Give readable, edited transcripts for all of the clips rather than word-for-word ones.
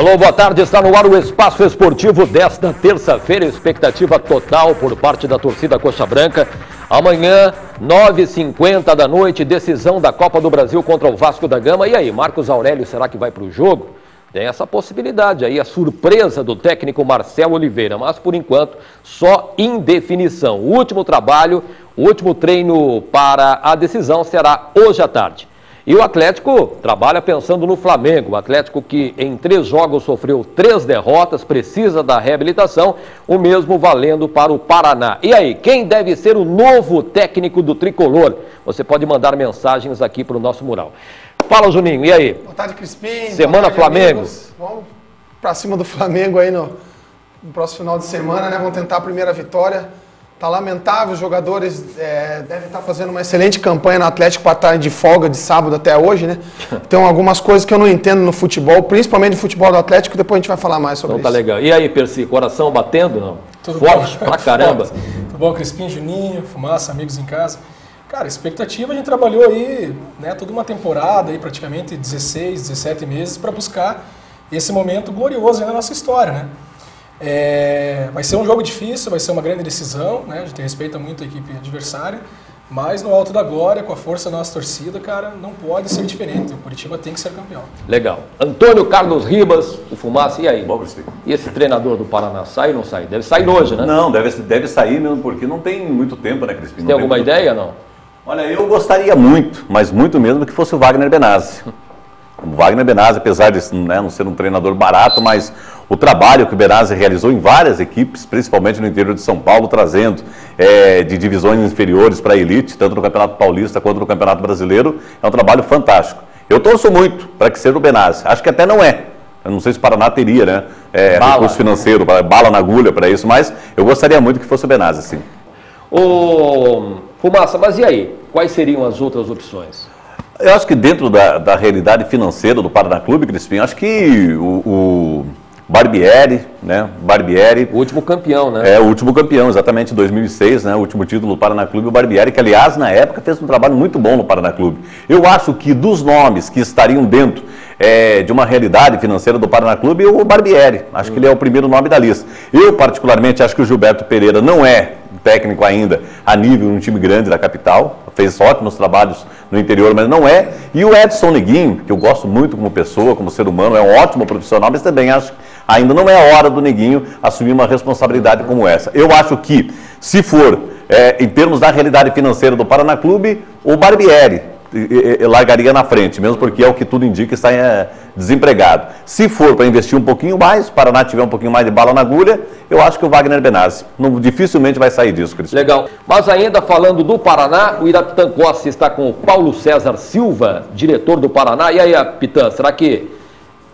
Alô, boa tarde, está no ar o Espaço Esportivo desta terça-feira, expectativa total por parte da torcida Coxa Branca. Amanhã, 9h50 da noite, decisão da Copa do Brasil contra o Vasco da Gama. E aí, Marcos Aurélio, será que vai para o jogo? Tem essa possibilidade aí, a surpresa do técnico Marcelo Oliveira, mas por enquanto só indefinição. O último trabalho, o último treino para a decisão será hoje à tarde. E o Atlético trabalha pensando no Flamengo, o Atlético que em 3 jogos sofreu 3 derrotas, precisa da reabilitação, o mesmo valendo para o Paraná. E aí, quem deve ser o novo técnico do Tricolor? Você pode mandar mensagens aqui para o nosso mural. Fala, Juninho, e aí? Boa tarde, Crispim. Semana tarde, Flamengo. Amigos. Vamos para cima do Flamengo aí no próximo final de semana, né? Vamos tentar a primeira vitória. Tá lamentável, os jogadores devem estar fazendo uma excelente campanha no Atlético para estar de folga de sábado até hoje, né? Então, algumas coisas que eu não entendo no futebol, principalmente no futebol do Atlético, depois a gente vai falar mais sobre isso. Então tá legal. E aí, Percy, coração batendo, não? Tudo forte bom? Pra caramba. Tudo bom, Crispim, Juninho, Fumaça, amigos em casa. Cara, expectativa, a gente trabalhou aí, né, toda uma temporada, aí, praticamente 16, 17 meses, para buscar esse momento glorioso aí na nossa história, né? Vai ser um jogo difícil, vai ser uma grande decisão, né? A gente respeita muito a equipe adversária, mas no alto da glória, com a força da nossa torcida, cara, não pode ser diferente. O Curitiba tem que ser campeão. Legal. Antônio Carlos Ribas, o Fumaça, e aí? Bom, Crispim. E esse treinador do Paraná, sai ou não sai? Deve sair hoje, né? Não, deve sair mesmo, porque não tem muito tempo, né, Crispim? Tem alguma ideia, não? Olha, eu gostaria muito, mas muito mesmo, que fosse o Wagner Benazzi. O Wagner Benazzi, apesar de não ser um treinador barato, mas o trabalho que o Benazzi realizou em várias equipes, principalmente no interior de São Paulo, trazendo de divisões inferiores para a elite, tanto no Campeonato Paulista quanto no Campeonato Brasileiro, é um trabalho fantástico. Eu torço muito para que seja o Benazzi. Acho que até não é. Eu não sei se o Paraná teria, né? Recurso financeiro, bala na agulha para isso, mas eu gostaria muito que fosse o Benazzi, sim. Ô, Fumaça, mas e aí? Quais seriam as outras opções? Eu acho que dentro da realidade financeira do Paraná Clube, Crispim, acho que o Barbieri, né? Barbieri. O último campeão, né? É, o último campeão, exatamente, 2006, né? O último título do Paraná Clube, o Barbieri, que aliás, na época, fez um trabalho muito bom no Paraná Clube. Eu acho que dos nomes que estariam dentro de uma realidade financeira do Paraná Clube, o Barbieri. Acho que ele é o primeiro nome da lista. Eu, particularmente, acho que o Gilberto Pereira não é técnico ainda a nível de um time grande da capital, fez ótimos trabalhos no interior, mas não é. E o Edson Neguinho, que eu gosto muito como pessoa, como ser humano, é um ótimo profissional, mas também acho que ainda não é a hora do Neguinho assumir uma responsabilidade como essa. Eu acho que, se for em termos da realidade financeira do Paraná Clube, o Barbieri largaria na frente, mesmo porque é o que tudo indica, está desempregado. Se for para investir um pouquinho mais, o Paraná tiver um pouquinho mais de bala na agulha, eu acho que o Wagner Benazzi dificilmente vai sair disso, Cristiano. Legal. Mas ainda falando do Paraná, o Irapitan Costa está com o Paulo César Silva, diretor do Paraná. E aí, Pitã, será que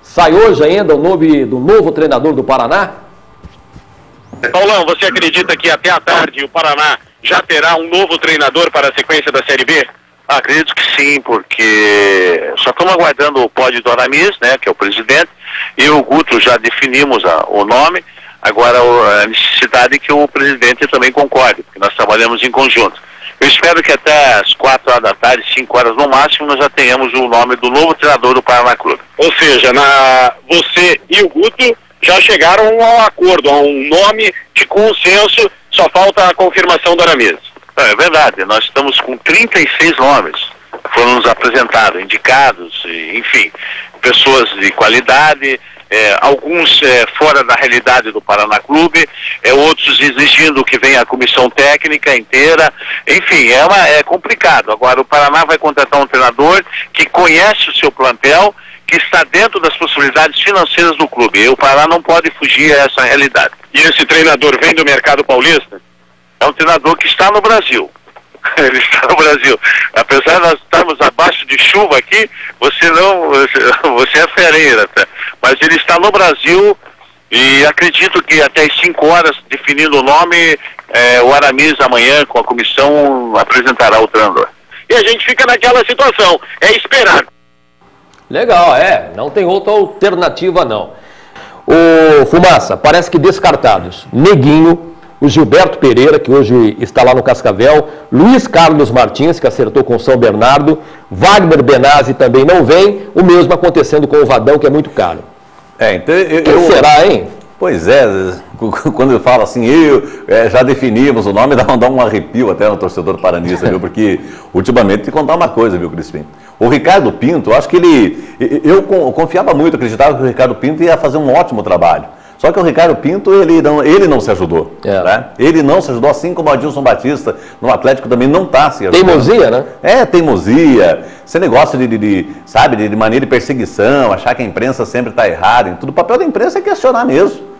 sai hoje ainda o nome do novo treinador do Paraná? Paulão, você acredita que até a tarde o Paraná já terá um novo treinador para a sequência da Série B? Acredito que sim, porque só estamos aguardando o pódio do Aramis, né, que é o presidente, e o Guto já definimos o nome, agora a necessidade que o presidente também concorde, porque nós trabalhamos em conjunto. Eu espero que até as 4 horas da tarde, 5 horas no máximo, nós já tenhamos o nome do novo treinador do Paraná Clube. Ou seja, você e o Guto já chegaram a um acordo, a um nome de consenso, só falta a confirmação do Aramis. É verdade, nós estamos com 36 nomes, foram nos apresentados, indicados, enfim, pessoas de qualidade, alguns fora da realidade do Paraná Clube, outros exigindo que venha a comissão técnica inteira, enfim, é complicado. Agora o Paraná vai contratar um treinador que conhece o seu plantel, que está dentro das possibilidades financeiras do clube, e o Paraná não pode fugir a essa realidade. E esse treinador vem do mercado paulista? É um treinador que está no Brasil. Ele está no Brasil. Apesar de nós estarmos abaixo de chuva aqui, você é fereira, tá? Mas ele está no Brasil e acredito que até as 5 horas, definindo o nome, o Aramis amanhã, com a comissão, apresentará o treinador. E a gente fica naquela situação, é esperar. Legal, não tem outra alternativa não. O Fumaça, parece que descartados. Neguinho, o Gilberto Pereira, que hoje está lá no Cascavel, Luiz Carlos Martins, que acertou com o São Bernardo, Wagner Benazzi também não vem, o mesmo acontecendo com o Vadão, que é muito caro. Então Quem será, hein? Pois é, quando eu falo assim, já definimos o nome, dá um arrepio até no torcedor paranista, viu? Porque ultimamente, te contar uma coisa, viu, Crispim? O Ricardo Pinto, eu acho que eu confiava muito, acreditava que o Ricardo Pinto ia fazer um ótimo trabalho. Só que o Ricardo Pinto, ele não se ajudou. Né? Ele não se ajudou, assim como o Adilson Batista no Atlético também não está se ajudando. Teimosia, né? Teimosia. Esse negócio de maneira de perseguição, achar que a imprensa sempre está errada em tudo. O papel da imprensa é questionar mesmo.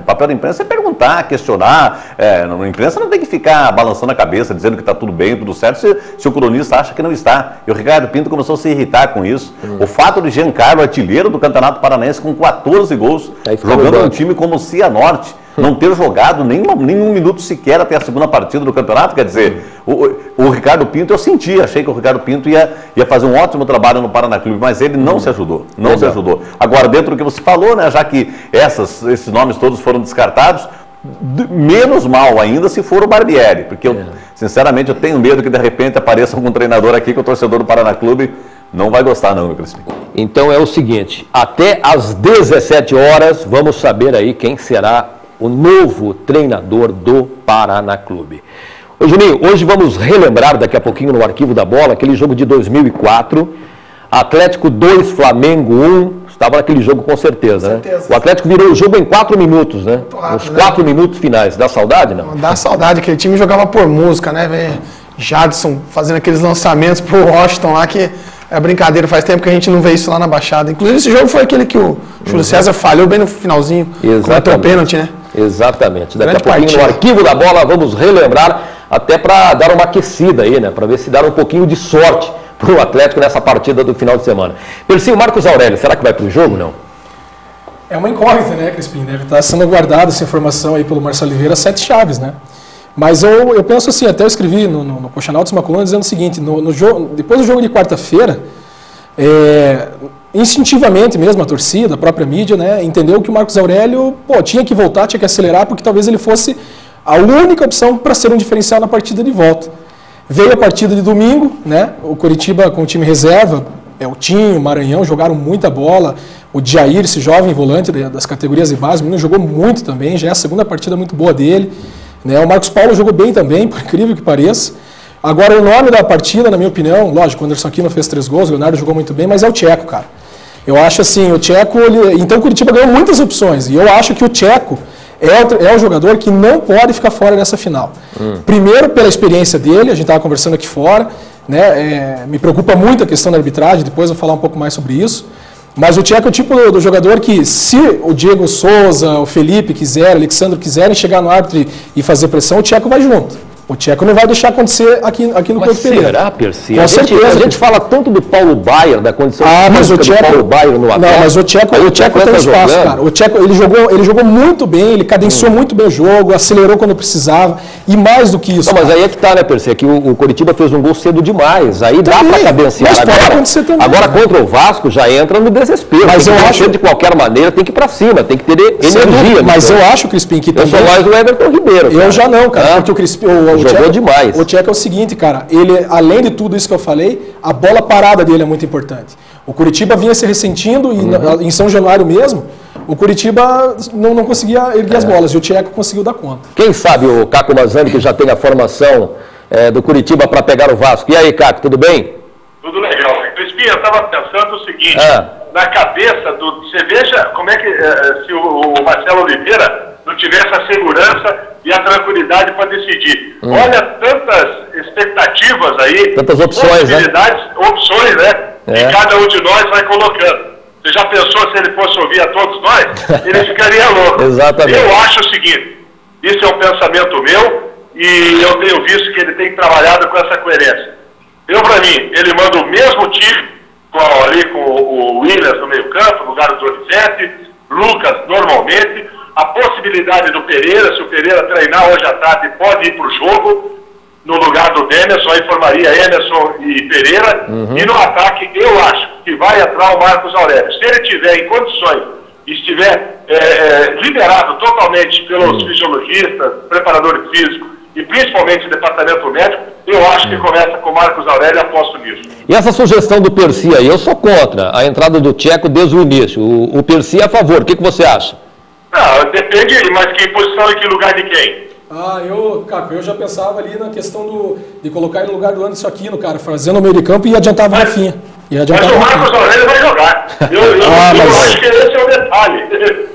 O papel da imprensa é perguntar, questionar. A imprensa não tem que ficar balançando a cabeça, dizendo que está tudo bem, tudo certo, se o cronista acha que não está. E o Ricardo Pinto começou a se irritar com isso. O fato de Giancarlo, artilheiro do Campeonato Paranaense, com 14 gols, jogando um time como o Cianorte, não ter jogado nem um minuto sequer até a segunda partida do campeonato, quer dizer, o Ricardo Pinto, achei que o Ricardo Pinto ia fazer um ótimo trabalho no Paraná Clube, mas ele não se ajudou, se ajudou. Agora, dentro do que você falou, né, já que esses nomes todos foram descartados, menos mal ainda se for o Barbieri, porque sinceramente eu tenho medo que de repente apareça algum treinador aqui que o torcedor do Paraná Clube não vai gostar não, meu Crispim. Então é o seguinte, até às 17 horas vamos saber aí quem será o novo treinador do Paraná Clube. Ô Juninho, hoje vamos relembrar daqui a pouquinho no Arquivo da Bola, aquele jogo de 2004, Atlético 2, Flamengo 1, estava naquele jogo com certeza, né? O Atlético virou o jogo em 4 minutos, né? Nos 4 minutos finais. Dá saudade, não? Dá saudade, aquele time jogava por música, né? Jadson fazendo aqueles lançamentos pro Washington lá, que é brincadeira, faz tempo que a gente não vê isso lá na Baixada. Inclusive esse jogo foi aquele que o Júlio César falhou bem no finalzinho, contra o pênalti, né? Exatamente. Daqui a pouquinho no Arquivo da Bola vamos relembrar, até para dar uma aquecida aí, né? Para ver se dá um pouquinho de sorte para o Atlético nessa partida do final de semana. Percy, o Marcos Aurélio, será que vai para o jogo, não? É uma incógnita, né, Crispim? Deve estar sendo guardada essa informação aí pelo Marcelo Oliveira, 7 chaves, né? Mas eu penso assim, até eu escrevi no Coxanautas uma coluna dizendo o seguinte, depois do jogo de quarta-feira, instintivamente mesmo a torcida, a própria mídia, né, entendeu que o Marcos Aurélio tinha que voltar, tinha que acelerar, porque talvez ele fosse a única opção para ser um diferencial na partida de volta. Veio a partida de domingo, né, o Coritiba com o time reserva, o Tinho, o Maranhão jogaram muita bola, o Jair, esse jovem volante das categorias de base, o menino jogou muito também, já é a segunda partida muito boa dele, né, o Marcos Paulo jogou bem também, por incrível que pareça. Agora o nome da partida, na minha opinião, lógico, o Anderson Aquino fez 3 gols, o Leonardo jogou muito bem, mas é o Tcheco, cara. Eu acho assim, o Tcheco, então o Curitiba ganhou muitas opções, e eu acho que o Tcheco é o jogador que não pode ficar fora dessa final. Primeiro, pela experiência dele, a gente estava conversando aqui fora, né, me preocupa muito a questão da arbitragem, depois eu vou falar um pouco mais sobre isso, mas o Tcheco é o tipo do jogador que, se o Diego Souza, o Felipe quiser, o Alexandre quiserem chegar no árbitro e fazer pressão, o Tcheco vai junto. O Tcheco não vai deixar acontecer aqui no Couto Pereira. Será, Percy? Com certeza. A gente fala tanto do Paulo Baier, da condição mas o Tcheco, do Paulo Baier no Atlético. Não, mas o Tcheco tem espaço, cara. O Tcheco, ele jogou muito bem, ele cadenciou muito bem o jogo, acelerou quando precisava, e mais do que isso. Não, mas aí é que tá, né, Percy? É que o Coritiba fez um gol cedo demais, aí dá para cadenciar. Mas pode acontecer também. Agora, contra o Vasco, já entra no desespero. Mas eu acho de qualquer maneira, tem que ir para cima, tem que ter energia. Mas eu acho, Crispim, que também... Eu sou mais o Everton Ribeiro. Eu já não, cara, porque o Crispim... Jogou demais. O Tcheco é o seguinte, cara, ele, além de tudo isso que eu falei, a bola parada dele é muito importante. O Curitiba vinha se ressentindo e em São Januário mesmo, o Curitiba não conseguia erguer as bolas e o Tcheco conseguiu dar conta. Quem sabe o Caco Mazzani, que já tem a formação do Curitiba para pegar o Vasco. E aí, Caco, tudo bem? Tudo legal. Crispim, eu estava pensando o seguinte, na cabeça do... Você veja como é que se o Marcelo Oliveira não tivesse a segurança e a tranquilidade para decidir. Olha tantas expectativas aí, tantas opções, possibilidades, opções, né? Que cada um de nós vai colocando. Você já pensou se ele fosse ouvir a todos nós? Ele ficaria louco. Exatamente. Eu acho o seguinte, isso é um pensamento meu e eu tenho visto que ele tem trabalhado com essa coerência. Para mim, ele manda o mesmo time, ali com o Williams no meio campo, no lugar do Donizete, Lucas normalmente, a possibilidade do Pereira, se o Pereira treinar hoje à tarde, pode ir para o jogo, no lugar do Emerson, aí formaria Emerson e Pereira, e no ataque eu acho que vai entrar o Marcos Aurélio. Se ele estiver em condições, estiver liberado totalmente pelos fisiologistas, preparadores físicos e principalmente o departamento médico, Eu acho que começa com o Marcos Aurélio e aposto nisso. E essa sugestão do Percy aí, eu sou contra a entrada do Tcheco desde o início. O Percy é a favor, o que você acha? Depende, mas que posição e que lugar de quem? Caco, eu já pensava ali na questão de colocar ele no lugar do Anderson Aquino, cara, fazendo o meio de campo e adiantava o Rafinha. Mas o Marcos Aurélio vai jogar. Eu acho que esse é o detalhe.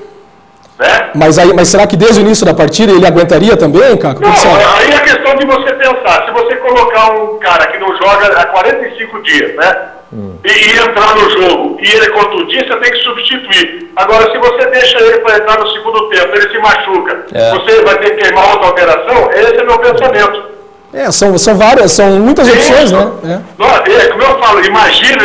Né? Mas será que desde o início da partida ele aguentaria também, Caco? Não, aí é questão de você pensar. Se você colocar um cara que não joga há 45 dias, né? E entrar no jogo e ele contundir, você tem que substituir. Agora, se você deixa ele para entrar no segundo tempo, ele se machuca, você vai ter que queimar outra alteração, esse é meu pensamento. São muitas opções, né? Como eu falo, imagina,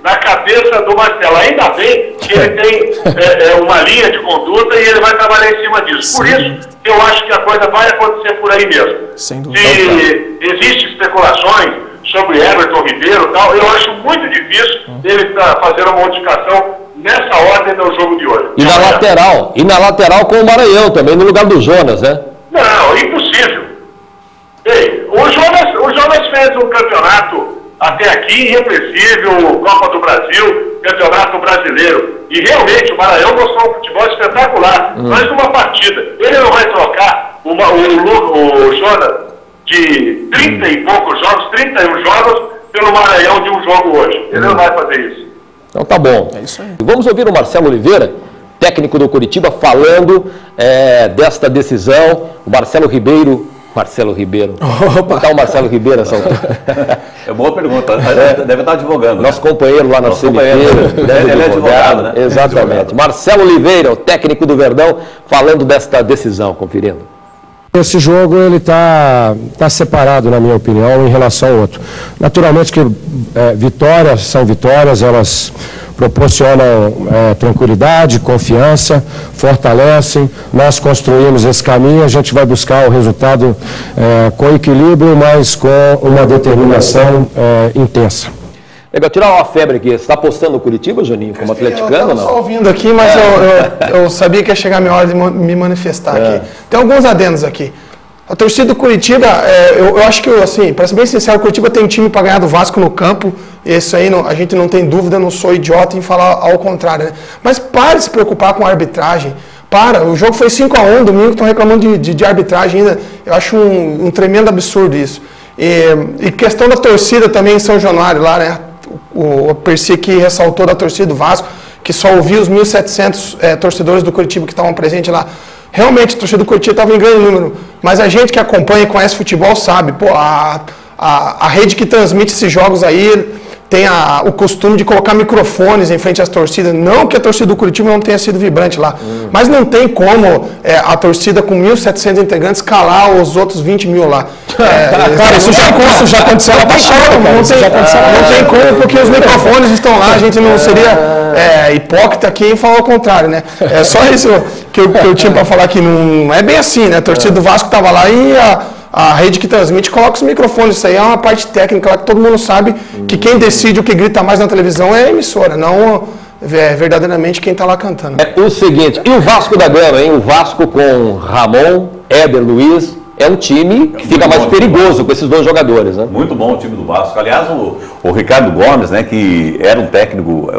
na cabeça do Marcelo. Ainda bem que ele tem uma linha de conduta e ele vai trabalhar em cima disso. Por isso, eu acho que a coisa vai acontecer por aí mesmo. Sem dúvida. Se existem especulações sobre Everton Ribeiro e tal, eu acho muito difícil ele estar fazendo uma modificação nessa ordem no jogo de hoje. E na lateral com o Maranhão também, no lugar do Jonas, né? Não, impossível. Ei, o Jonas fez um campeonato até aqui irrepreensível, Copa do Brasil, Campeonato Brasileiro. E realmente o Maranhão mostrou um futebol espetacular. Mas numa partida, ele não vai trocar o Jonas de 30 e poucos jogos, 31 jogos, pelo Maranhão de um jogo hoje. Ele não vai fazer isso. Então tá bom. É isso aí. Vamos ouvir o Marcelo Oliveira, técnico do Curitiba, falando desta decisão. O Marcelo Ribeiro. Opa. Tá o Marcelo Ribeiro essa altura. É boa pergunta. Deve estar advogando. Nosso companheiro lá na CBT. Ele é advogado, né? Exatamente. Marcelo Oliveira, o técnico do Verdão, falando desta decisão, conferindo. Esse jogo ele tá separado, na minha opinião, em relação ao outro. Naturalmente que vitórias são vitórias, elas proporcionam tranquilidade, confiança, fortalecem. Nós construímos esse caminho, a gente vai buscar o resultado com equilíbrio, mas com uma determinação intensa. Legal, tirar uma febre aqui. Você está apostando no Curitiba, Juninho, como atleticano? Eu estava só ouvindo aqui, mas eu sabia que ia chegar a minha hora de me manifestar aqui. Tem alguns adendos aqui. A torcida do Curitiba, eu acho que, assim, para ser bem sincero, o Curitiba tem time para ganhar do Vasco no campo. Isso aí a gente não tem dúvida, não sou idiota em falar ao contrário, né? Mas pare de se preocupar com a arbitragem. O jogo foi 5-1, domingo estão reclamando de arbitragem ainda. Eu acho um tremendo absurdo isso. E questão da torcida também em São Januário, lá, né? O Percy que ressaltou da torcida do Vasco, que só ouvia os 1.700 torcedores do Curitiba que estavam presentes lá. Realmente, a torcida do Curitiba estava em grande número, mas a gente que acompanha e conhece futebol sabe, a rede que transmite esses jogos aí tem o costume de colocar microfones em frente às torcidas. Não que a torcida do Curitiba não tenha sido vibrante lá, mas não tem como a torcida com 1.700 integrantes calar os outros 20 mil lá. Cara, isso já aconteceu na Baixada, não tem como, porque os microfones estão lá, a gente não seria hipócrita aqui em falar o contrário, né? É só isso que eu tinha para falar, que não é bem assim, né? A torcida do Vasco estava lá e a rede que transmite coloca os microfones. Isso aí é uma parte técnica lá que todo mundo sabe que quem decide o que grita mais na televisão é a emissora, não verdadeiramente quem está lá cantando. É o seguinte, e o Vasco da Gama, hein? O Vasco com Ramon, Éder, Luiz, é um time que fica mais perigoso com esses dois jogadores, né? Muito bom o time do Vasco. Aliás, o Ricardo Gomes, né, que era um técnico,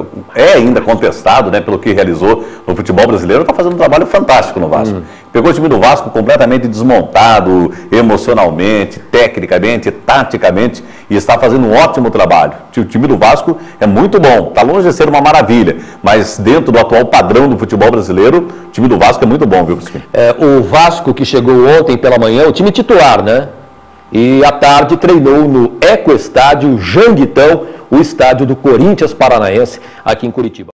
ainda contestado, né, pelo que realizou no futebol brasileiro, está fazendo um trabalho fantástico no Vasco. Pegou o time do Vasco completamente desmontado, emocionalmente, tecnicamente, taticamente, e está fazendo um ótimo trabalho. O time do Vasco é muito bom, está longe de ser uma maravilha, mas dentro do atual padrão do futebol brasileiro, o time do Vasco é muito bom, viu, Crispim? O Vasco que chegou ontem pela manhã, o time titular, né? E à tarde treinou no Ecoestádio Janguitão, o estádio do Corinthians Paranaense, aqui em Curitiba.